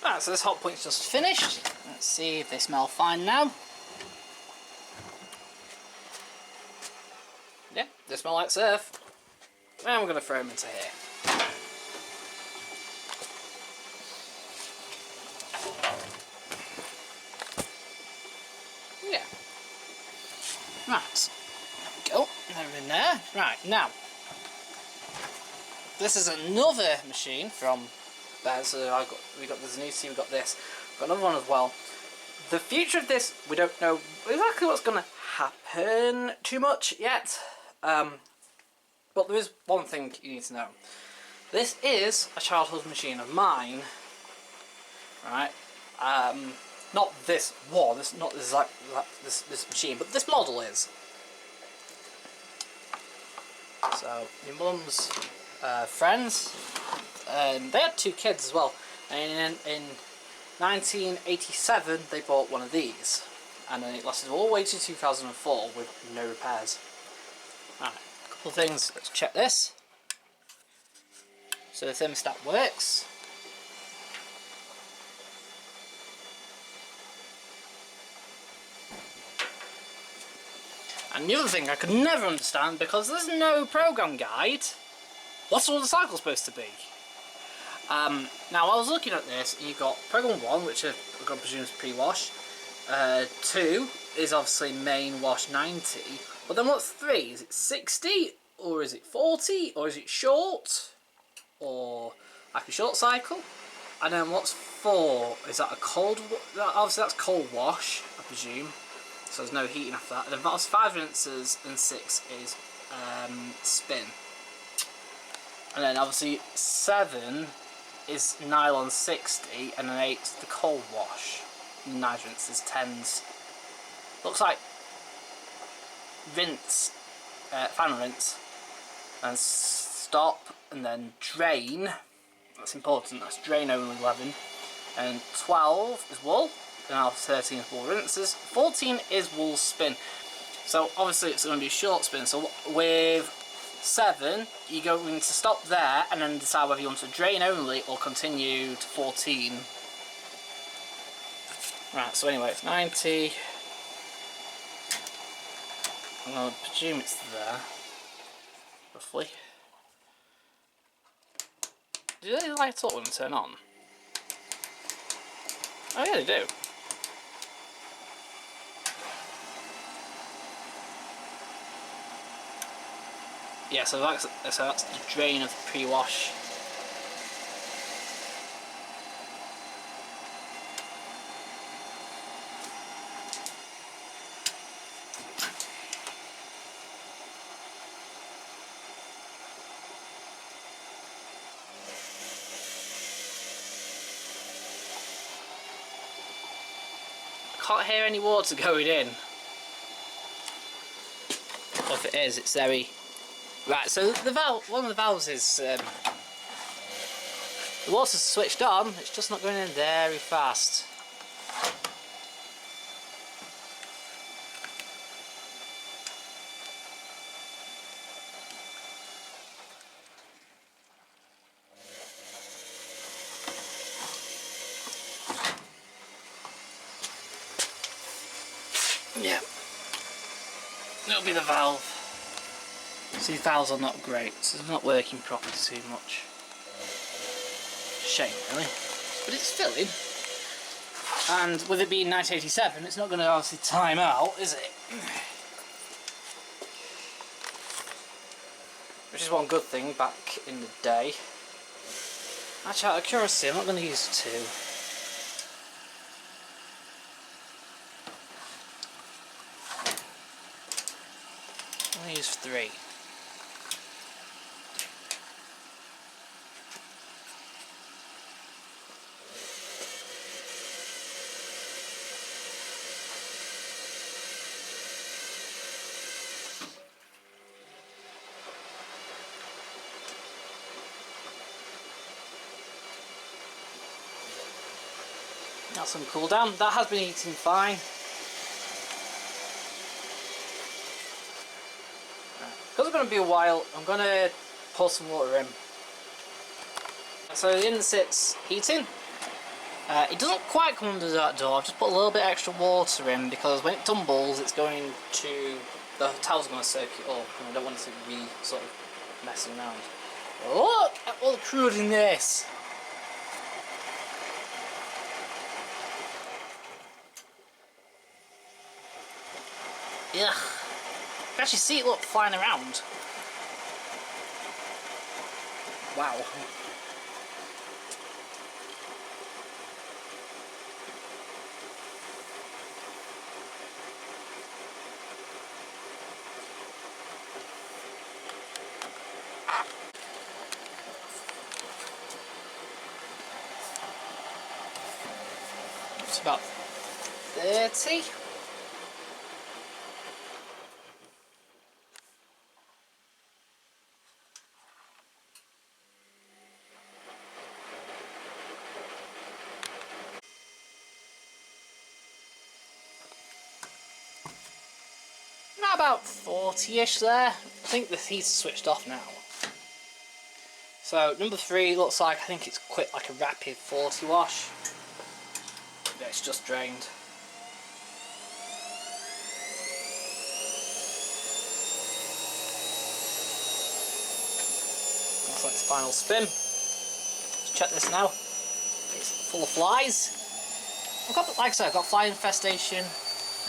Right, so this hot point's just finished. Let's see if they smell fine now. Yeah, they smell like surf. And we're going to throw them into here. Yeah. Right. There we go. They're in there. Right, now. This is another machine from there. So we got this new scene, we got this. We've got another one as well. The future of this, we don't know exactly what's going to happen too much yet. But there is one thing you need to know. This is a childhood machine of mine, right? Not this one, not this machine, but this model is. So your mum's friends, they had 2 kids as well, and in 1987 they bought one of these, and then it lasted all the way to 2004 with no repairs. Right. Couple of things, let's check this. So the thermostat works. And the other thing I could never understand, because there's no program guide, what's all the cycle supposed to be? Now I was looking at this, and you've got program 1, which I'm going to presume is pre-wash. 2 is obviously main wash 90. But then what's 3? Is it 60? Or is it 40? Or is it short? Or like a short cycle? And then what's 4? Is that a cold? Obviously that's cold wash, I presume. So there's no heating after that. And then that's 5 rinses, and 6 is spin. And then obviously 7 is nylon 60, and then 8 is the cold wash. And 9 rinses, 10s. Looks like rinse, final rinse, and stop, and then drain. That's important, that's drain only 11. And 12 is wool, and now 13 is wool rinses. 14 is wool spin. So obviously it's going to be a short spin. So with 7, you're going to stop there and then decide whether you want to drain only or continue to 14. Right, so anyway, it's 90. I'm going to presume it's there, roughly. Do they light up when they turn on? Oh yeah, they do. Yeah, so that's the drain of the pre-wash. Can't hear any water going in. Or if it is, it's very... Right, so the valve, one of the valves is... the water's switched on, it's just not going in very fast. Yeah, that'll be the valve. See, the valves are not great, so they're not working properly too much. Shame, really. But it's filling. And with it being 1987, it's not going to obviously time out, is it? Which is one good thing back in the day. Actually, out of curiosity, I'm not going to use 2. I'm going to use 3. That's some cool down. That has been eating fine. Because it's going to be a while, I'm going to pour some water in. So the insit's heating. It doesn't quite come under that door. I've just put a little bit extra water in because when it tumbles, it's going to, the tile's going to soak it up, and I don't want it to be sort of messing around. Look at all the crude in this. Ugh. You can actually see it, look, flying around. Wow. It's about 30. About 40-ish there. I think the heat's switched off now. So number 3 looks like, I think it's quite like a rapid 40 wash. Yeah, it's just drained. Looks like it's final spin. Let's check this now. It's full of flies. I've got, like I said, I've got fly infestation.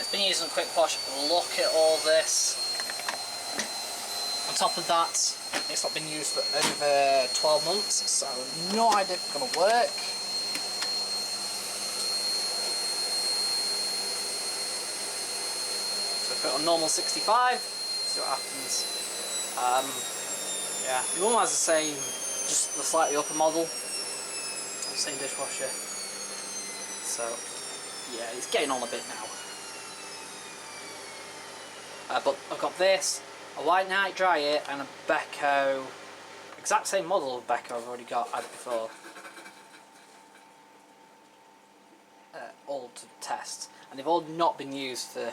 It's been using quick wash. Look at all this. On top of that, it's not been used for over 12 months, so no idea if it's going to work. So put it on normal 65, see what happens. Yeah, the one has the same, just the slightly upper model, same dishwasher. So yeah, it's getting on a bit now. But I've got this, a white night dryer and a Beko, exact same model of Beko I've already got, had before. All to test, and they've all not been used for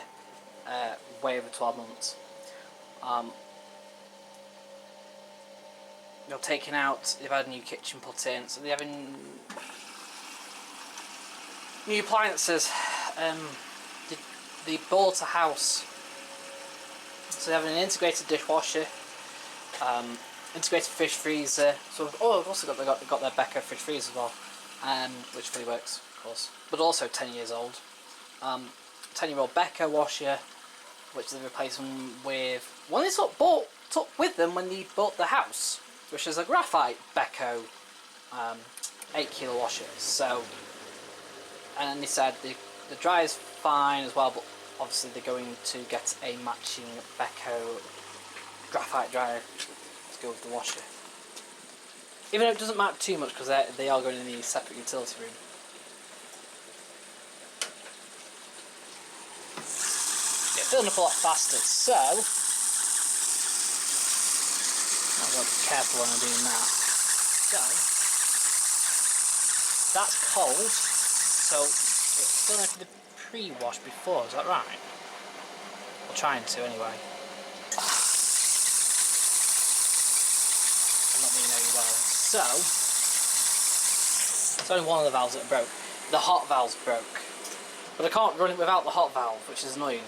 way over 12 months. They're taken out, they've had a new kitchen put in, so they're having new appliances. They bought a house. So they have an integrated dishwasher, integrated fish freezer. So oh, I've also got their Beko fish freezer as well, which fully works, of course. But also 10 years old. 10-year-old Beko washer, which they're replacing with one they sort of took with them when they bought the house, which is a graphite Beko 8 kilo washer. So, and they said the dryer's fine as well, but obviously they're going to get a matching Beko graphite dryer to go with the washer. Even though it doesn't matter too much because they are going to need a separate utility room. Yeah, filling up a lot faster, so I've got to be careful when I'm doing that. So that's cold, so it's filling up the pre-wash before, is that right? Or trying to anyway. I'm not being very well. So it's only one of the valves that broke. The hot valve's broke. But I can't run it without the hot valve, which is annoying.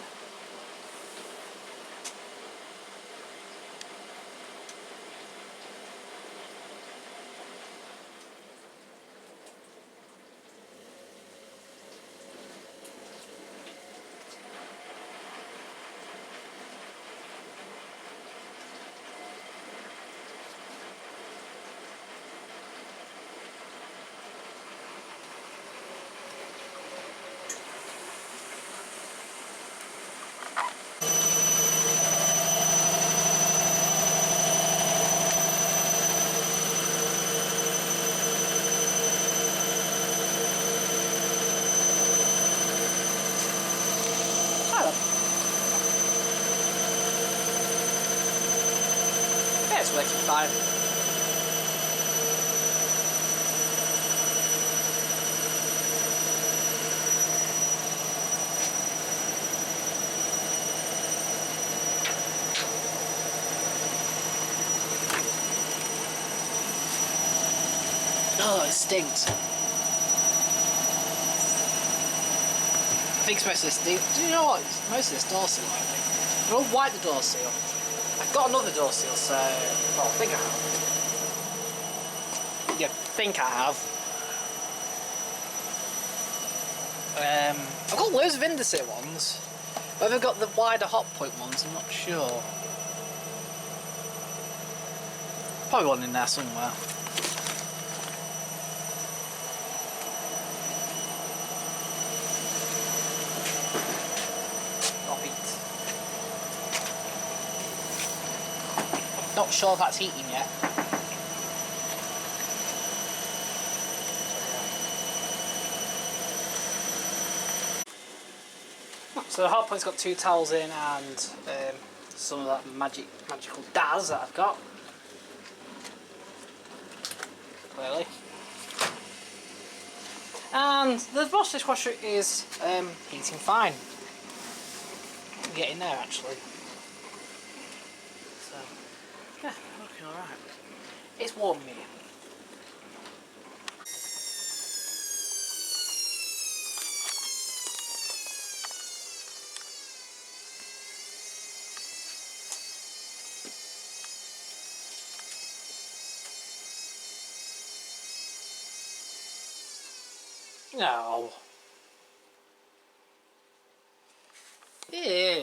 Yeah, it's working fine. Oh, it stinks. think it's most of this. Do you know what? It's most of this door seal, I think. I don't wipe the door seal. I've got another door seal, so. Well, I think I have. Yeah, I think I have. I've got loads of Inverter ones. Whether I've got the wider hot point ones, I'm not sure. Probably one in there somewhere. Not sure if that's heating yet. So the hot point's got 2 towels in and some of that magical Daz that I've got. Clearly. And the wash dishwasher is heating fine. Get in there actually. So yeah, looking alright. It's warm here. No. Yeah.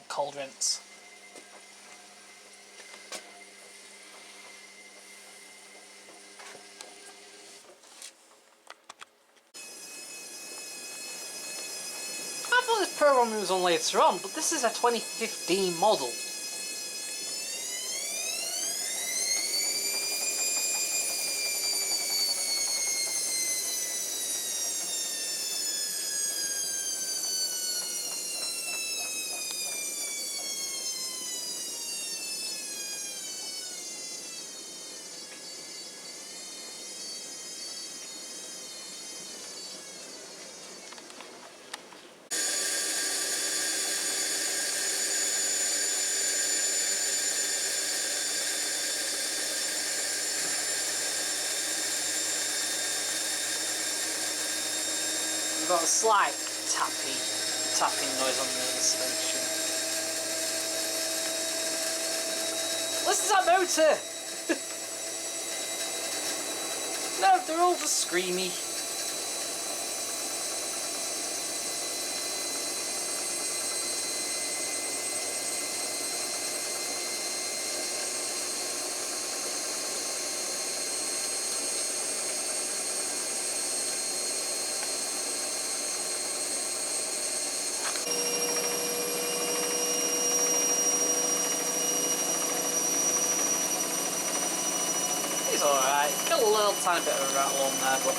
Cold rinse. I thought this program was on later on, but this is a 2015 model. We've got a slight tapping noise on the suspension. Listen to that motor! No, they're all just screamy. It's alright, got a little tiny bit of a rattle on there, but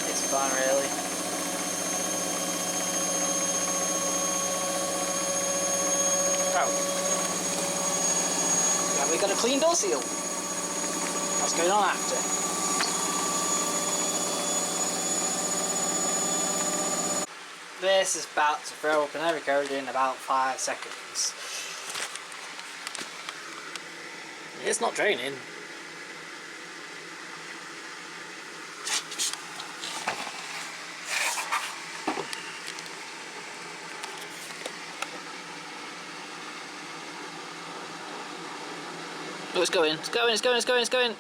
it's fine really. Oh. Yeah, we got a clean door seal. What's going on after? This is about to throw up an error code in about 5 seconds. It's not draining. Oh, it's going, it's going, it's going, it's going, it's going.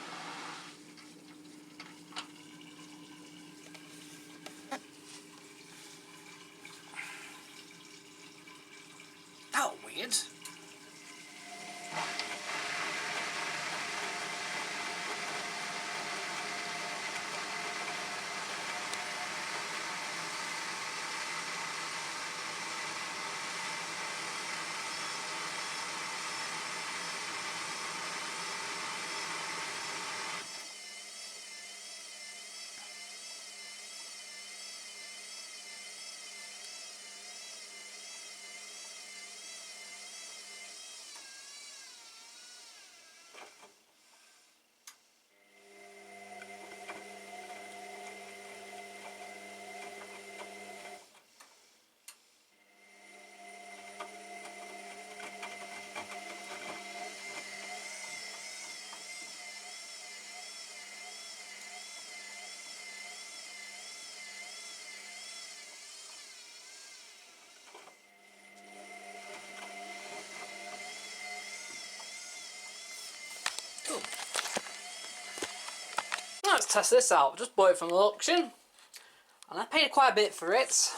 That was weird. Cool. Let's test this out. Just bought it from the auction, and I paid quite a bit for it.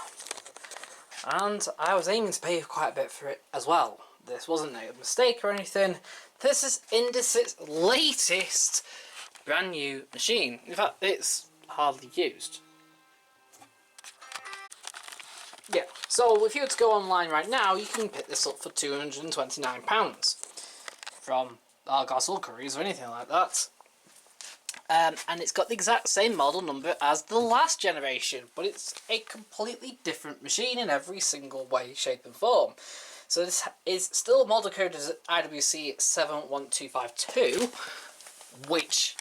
And I was aiming to pay quite a bit for it as well. This wasn't a mistake or anything. This is Indus's latest brand new machine. In fact, it's hardly used. Yeah, so if you were to go online right now, you can pick this up for £229 from Argos or Currys or anything like that. And it's got the exact same model number as the last generation, but it's a completely different machine in every single way, shape and form. So this is still model coded as IWC 71252, which,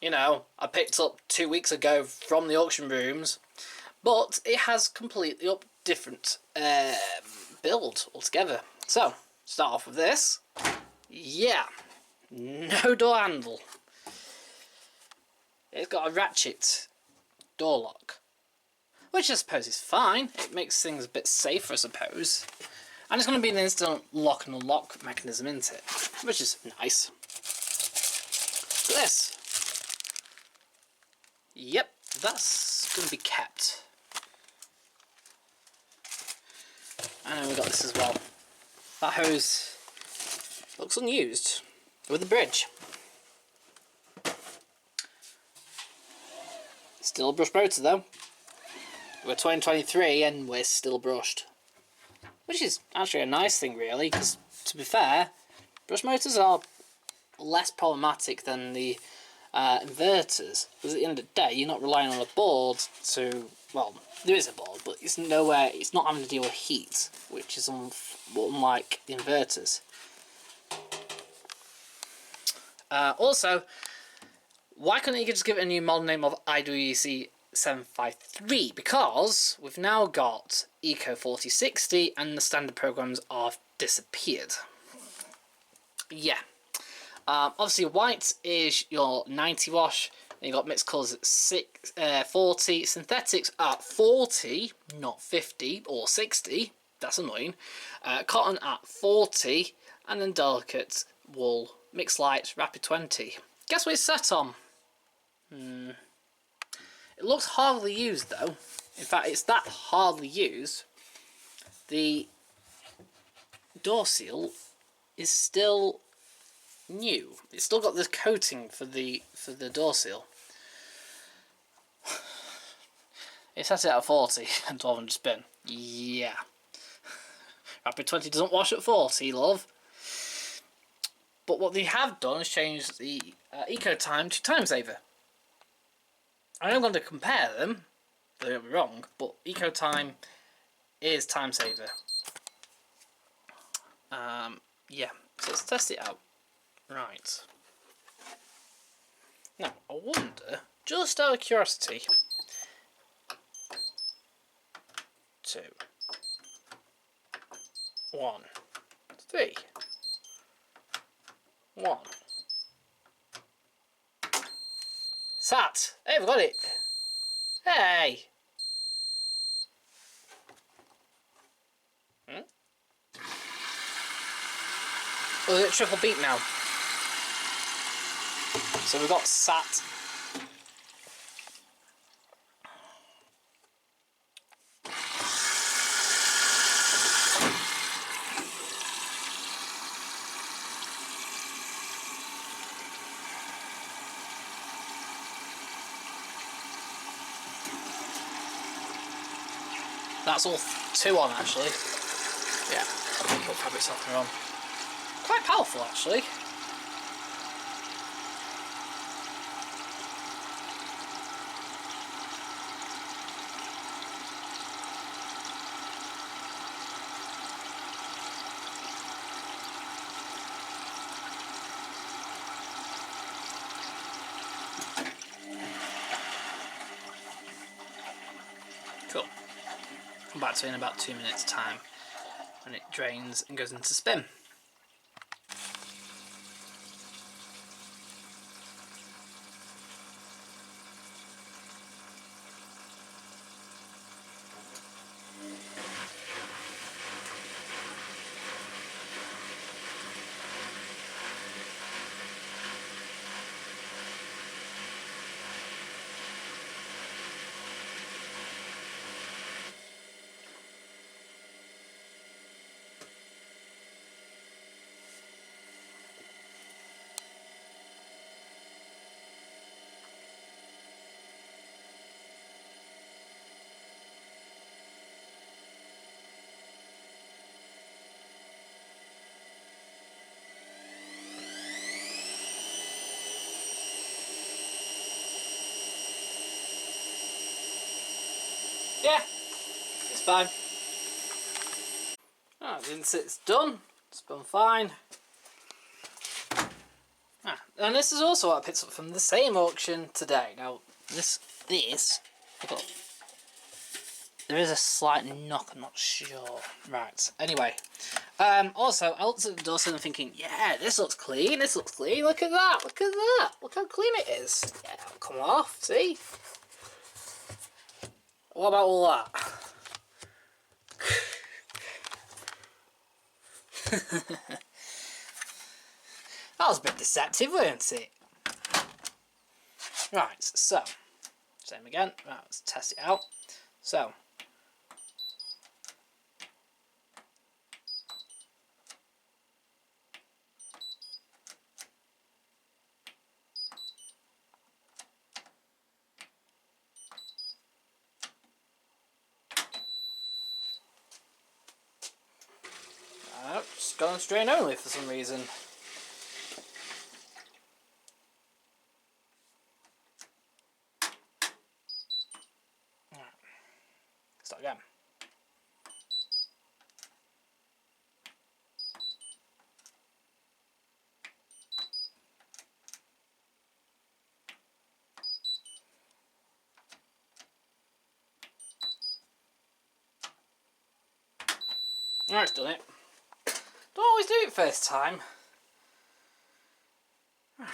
you know, I picked up 2 weeks ago from the auction rooms, but it has completely different build altogether. So, start off with this. Yeah, no door handle. It's got a ratchet door lock, which I suppose is fine. It makes things a bit safer, I suppose. And it's going to be an instant lock and unlock mechanism, isn't it? Which is nice. Look at this. Yep, that's going to be kept. And then we've got this as well. That hose looks unused with the bridge. Still a brush motor though. We're 2023 and we're still brushed. Which is actually a nice thing really, because to be fair, brush motors are less problematic than the inverters. Because at the end of the day, you're not relying on a board to, well, there is a board, but it's nowhere, it's not having to deal with heat, which is unlike the inverters. Also, why couldn't you just give it a new model name of IWC 753? Because we've now got Eco 4060 and the standard programs have disappeared. Yeah. Obviously white is your 90 wash, and you've got mixed colours at 40, synthetics at 40, not 50 or 60, that's annoying, cotton at 40, and then delicate wool, mixed light, rapid 20. Guess what it's set on? It looks hardly used though. In fact, it's that hardly used. The door seal is still new. It's still got this coating for the door seal. It sets it at 40 and 1200 spin. Yeah. Rapid 20 doesn't wash at 40, love. But what they have done is change the eco time to time saver. I am going to compare them, don't get me wrong, but eco time is time saver. Yeah, so let's test it out. Right. Now, I wonder, just out of curiosity, 2, 1, 3, 1. Sat! Hey, we've got it! Hey! Oh, is it triple beat now? So we've got sat. That's all 2 on actually. Yeah, I'll put fabric softener on. Quite powerful actually. Cool. Come back to it in about 2 minutes time when it drains and goes into spin. yeah, it's fine. Oh, it's done. It's been fine. And this is also what I picked up from the same auction today. Now, this, I've got, there is a slight knock, I'm not sure. Right, anyway. Also, I looked at the door and I'm thinking, yeah, this looks clean, look at that, look how clean it is. Yeah, it'll come off, see? What about all that? That was a bit deceptive, weren't it? Right, so, same again. Right, let's test it out. So, just going straight only for some reason. Start again. Alright, it's done it. Don't always do it first time. Right.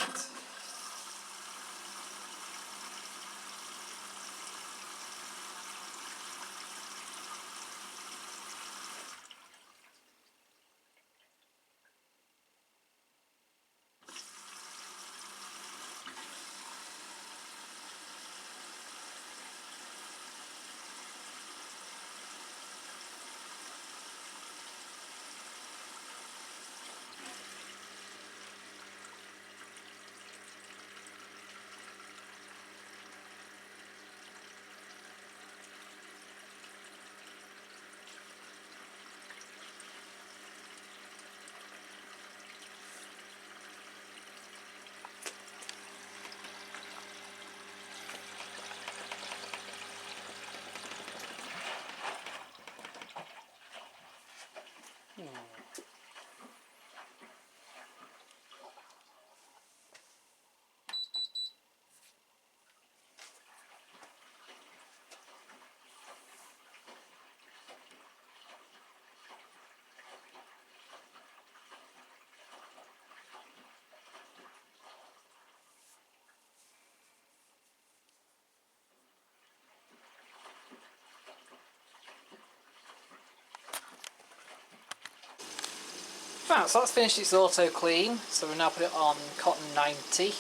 Right, so that's finished its auto clean. So we'll now put it on cotton 90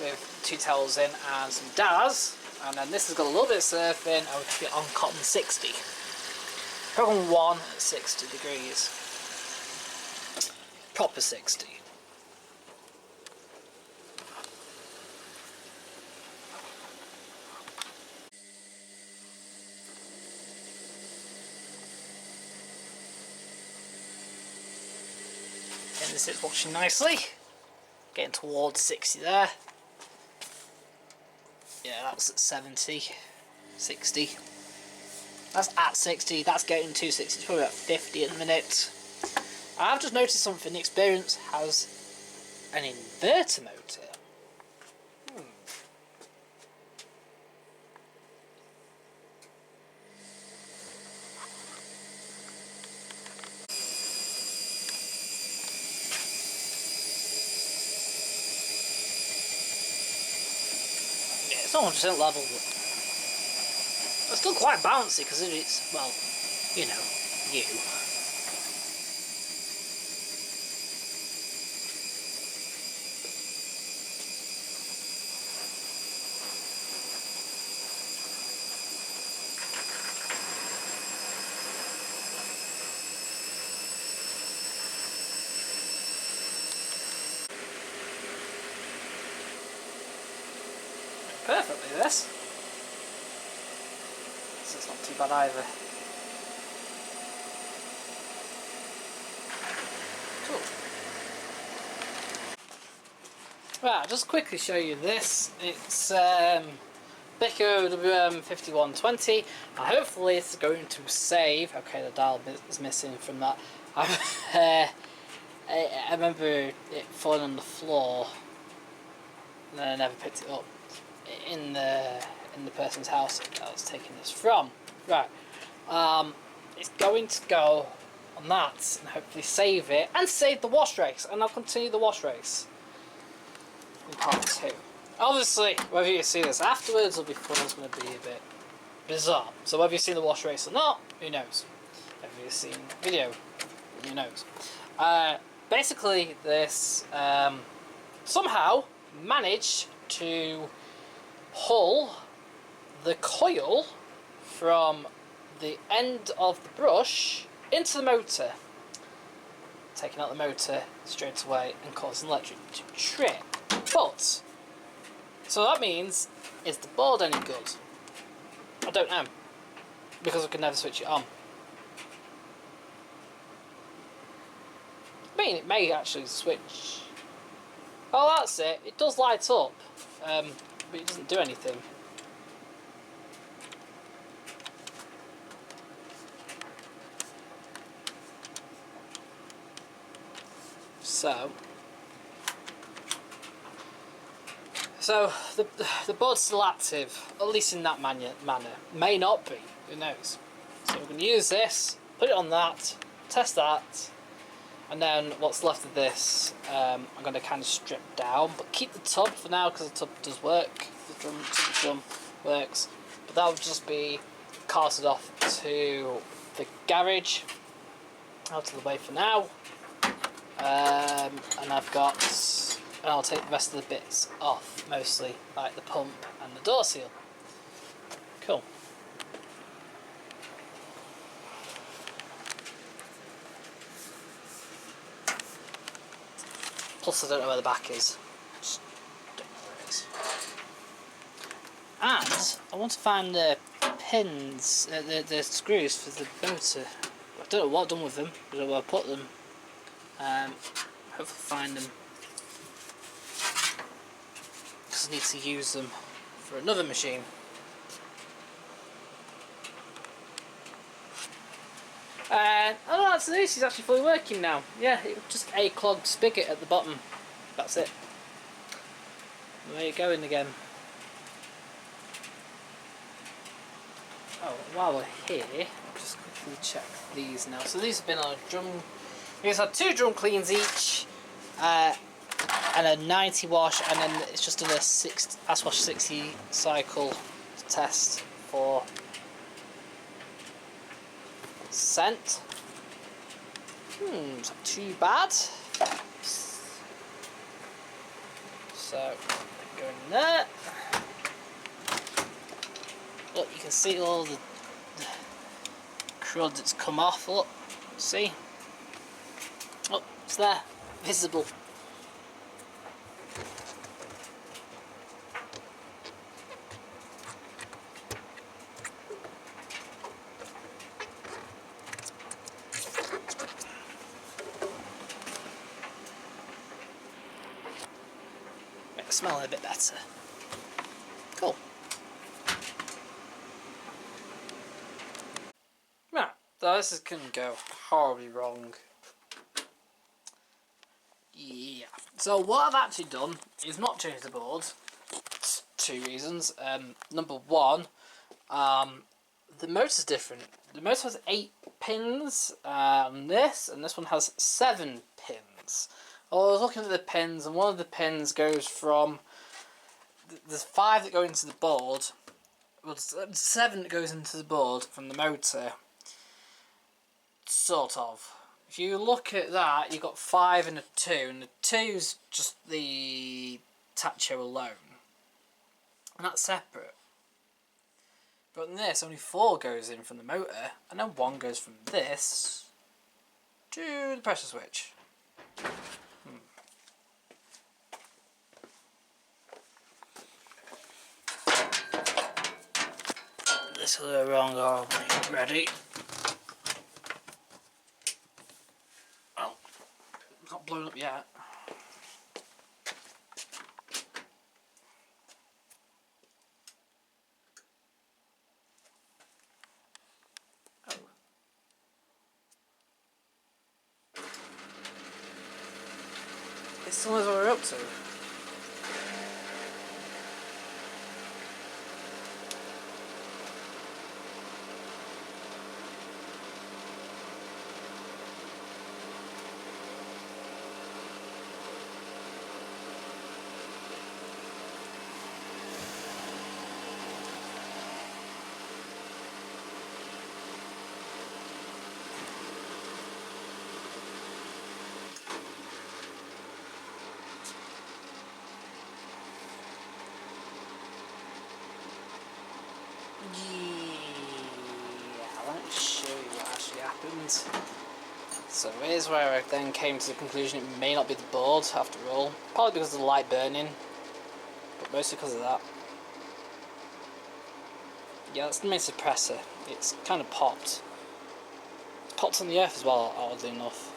with 2 towels in and some DAS. And then this has got a little bit of surfing and we'll put it on cotton 60. Program 1 at 60 degrees. Proper 60. And this is washing nicely. Getting towards 60 there. Yeah, that's at 70, 60. That's at 60, that's getting to 60, it's probably about 50 in a minute. I've just noticed something, the Experience has an inverter motor. Yeah, it's not 100% level, but it's still quite bouncy because it's, well, you know, you. Perfectly, this. So it's not too bad either. Cool. Right, I'll just quickly show you this. It's Bico WM5120, and hopefully it's going to save. Okay, the dial is missing from that. I remember it falling on the floor, and then I never picked it up in the person's house that I was taking this from. Right, it's going to go on that, and hopefully save it, and save the wash race, and I'll continue the wash race in part 2. Obviously, whether you see this afterwards or before is going to be a bit bizarre. So whether you've seen the wash race or not, who knows? Whether you've seen the video, who knows? Basically, this somehow managed to pull the coil from the end of the brush into the motor, taking out the motor straight away and causing the electric to trip. But so that means, is the board any good? I don't know, because I could never switch it on. I mean, it may actually switch. Oh, that's it. It does light up, but it doesn't do anything. So the board's still active, at least in that manner. May not be, who knows. So we're going to use this, put it on that, test that, and then what's left of this I'm going to kind of strip down, but keep the tub for now because the tub does work, the drum works, but that would just be carted off to the garage, out of the way for now, and I'll take the rest of the bits off, mostly like the pump and the door seal. Cool. Plus I don't know where the back is. Just don't know where it is. And I want to find the pins, the screws for the motor. I don't know what I've done with them, I don't know where I put them. Hopefully find them. Because I need to use them for another machine. And oh, that's nice. It's actually fully working now. Yeah, it was just a clogged spigot at the bottom. That's it. There you going again. Oh, while we're here, I'll just quickly check these now. So these have been on a drum. These had 2 drum cleans each, and a 90 wash, and then it's just done a fast wash 60 cycle test for scent. It's not too bad. So go in there. Look, you can see all the crud that's come off. Look, see? Oh, it's there, visible. Make it smell a bit better. Cool. Right, so this is going to go horribly wrong. Yeah. So what I've actually done is not change the board. 2 reasons. Number one, the motor's different. The motor has 8 pins on this, and this one has 7 pins. Well, I was looking at the pins, and one of the pins goes from... There's 5 that go into the board. Well, 7 that goes into the board from the motor. Sort of. If you look at that, you've got 5 and a 2, and the 2's just the tacho alone. And that's separate. But in this, only 4 goes in from the motor, and then 1 goes from this to the pressure switch. This will go wrong, oh, ready. Oh, it's not blown up yet. still knows what we're up to. Yeah, let me show you what actually happened. So here's where I then came to the conclusion it may not be the board after all. Probably because of the light burning, but mostly because of that. Yeah, that's the main suppressor. It's kind of popped. It's popped on the earth as well, oddly enough.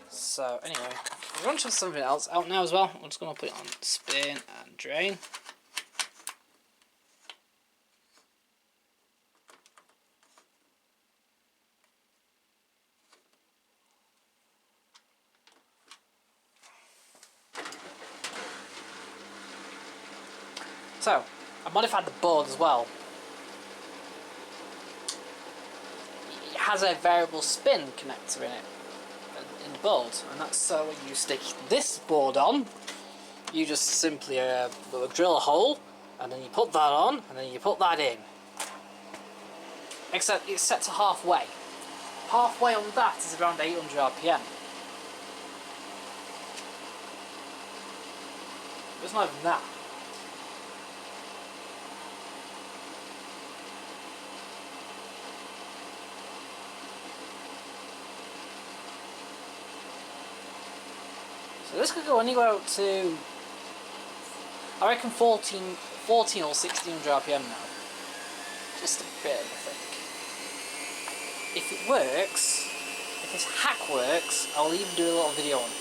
So anyway, we're going to try something else out now as well. I'm just going to put it on spin and drain. So, I modified the board as well. It has a variable spin connector in it, in the board, and that's so when you stick this board on, you just simply drill a hole, and then you put that on, and then you put that in. Except it's set to halfway. Halfway on that is around 800 RPM. It's not even that. So this could go anywhere up to, I reckon 14 or 1600 RPM now. Just a bit of a think. If it works, if this hack works, I'll even do a little video on it.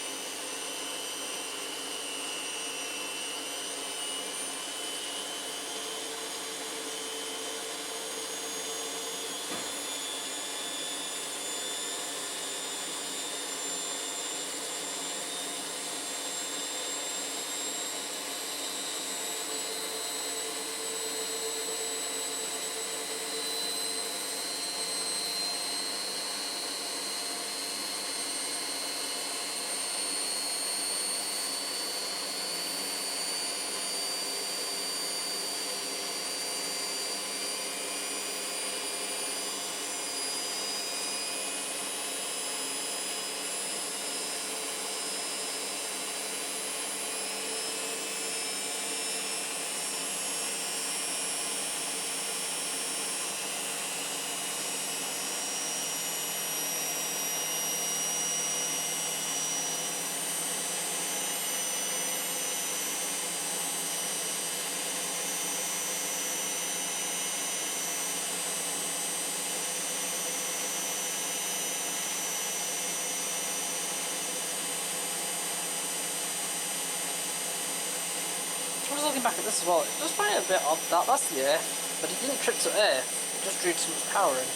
I was looking back at this as well, it does find it a bit odd that that's the earth, but it didn't trip to earth, it just drew too much power in.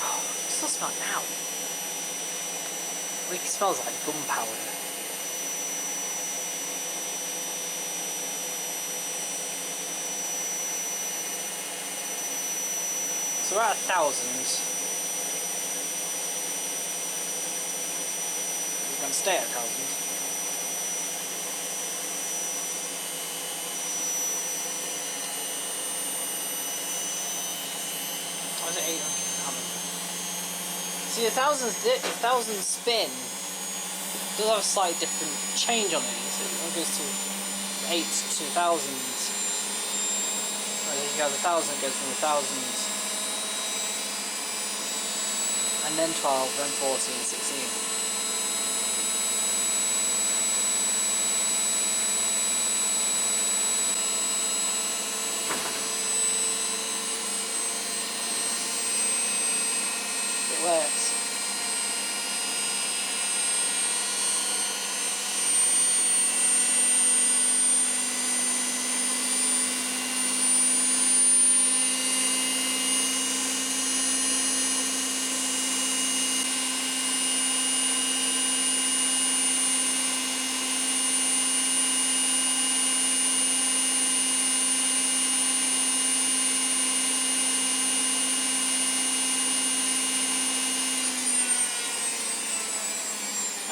Oh, it still smells now. Like it smells like gunpowder. So we're at 1,000. We're going to stay at 1,000. Or is it 800? See, 1,000 spin does have a slightly different change on it. So it goes to 8 to 1,000. Whereas if you have 1,000, it goes from 1,000. And then 12, then 14, 16. It works.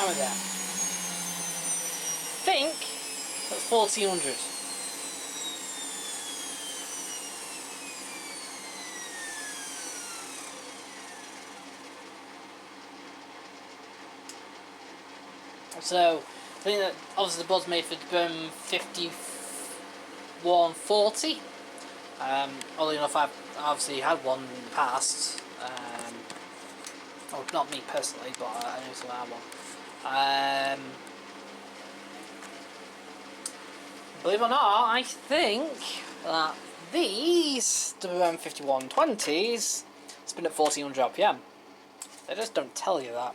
How many there? I think that's 1400. So, I think that obviously the board's made for 5140. Oddly enough, I've obviously had one in the past. Well, not me personally, but I know someone had one. Believe it or not, I think that these WM5120s spin at 1400 RPM. They just don't tell you that.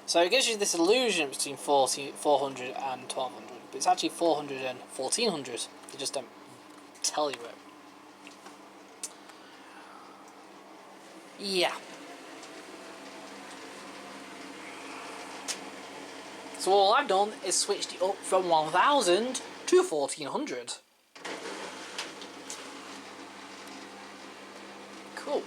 So it gives you this illusion between 400 and 1200, but it's actually 400 and 1400. They just don't tell you it. Yeah. So all I've done is switched it up from 1000 to 1400. Cool.